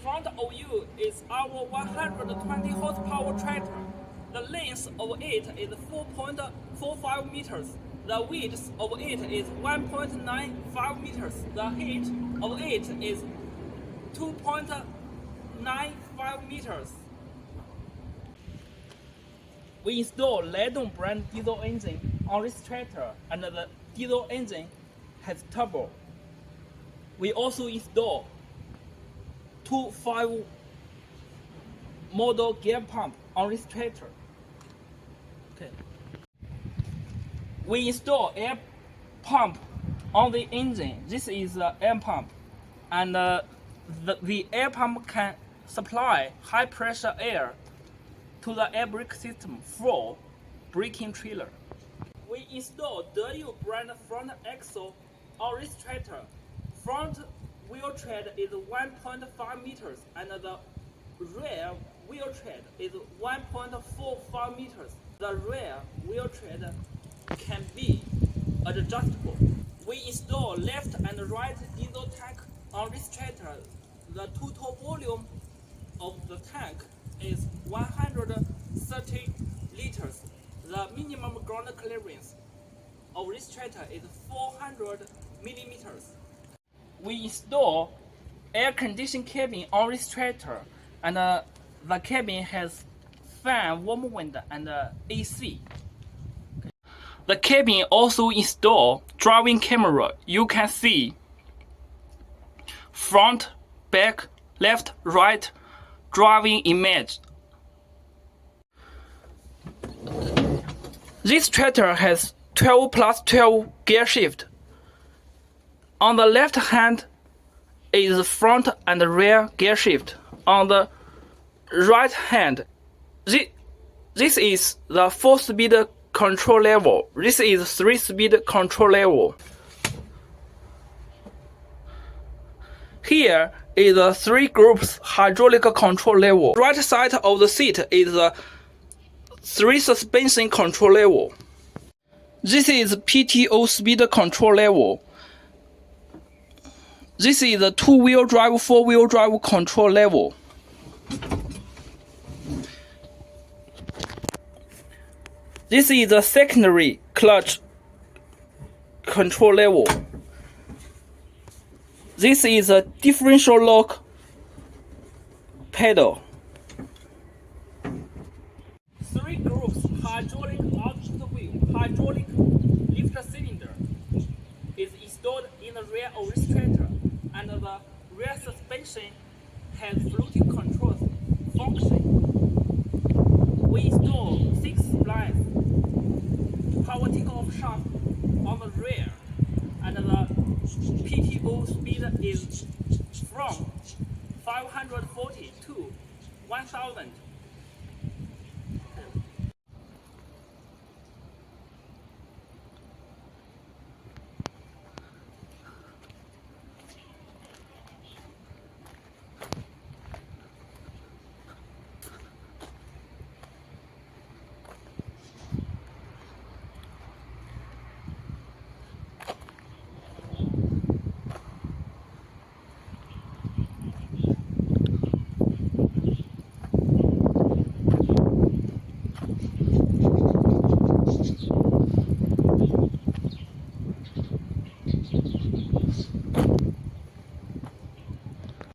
front of you is our 120 horsepower tractor. The length of it is 4.45 meters. The width of it is 1.95 meters. The height of it is 2.95 meters. We install Laidong brand diesel engine on this tractor, and the diesel engine has turbo. We also install 2.5 model gear pump on this tractor. Okay. We install air pump on the engine. This is the air pump, and the air pump can supply high pressure air to the air brake system for braking trailer. We install Deyou brand front axle on this tractor. Front wheel tread is 1.5 meters and the rear wheel tread is 1.45 meters. The rear wheel tread can be adjustable. We install left and right diesel tank on this tractor. The total volume of the tank is 130 liters. The minimum ground clearance of this tractor is 400 millimeters. We install air conditioning cabin on this tractor, and the cabin has fan, warm wind, and AC. The cabin also install driving camera. You can see front, back, left, right driving image. This tractor has 12 plus 12 gear shift. On the left hand is front and rear gear shift. On the right hand, this is the 4-speed control level. This is 3-speed control level. Here is the 3 groups hydraulic control level. Right side of the seat is the 3 suspension control level. This is PTO speed control level. This is the 2-wheel drive, 4-wheel drive control level. This is the secondary clutch control level. This is a differential lock pedal. 3 groups hydraulic output wheel, hydraulic lift cylinder is installed in the rear of this tractor, and the rear suspension has floating control function. We install 6 splines, power takeoff shaft on the rear, and the PTO speed is from 540 to 1000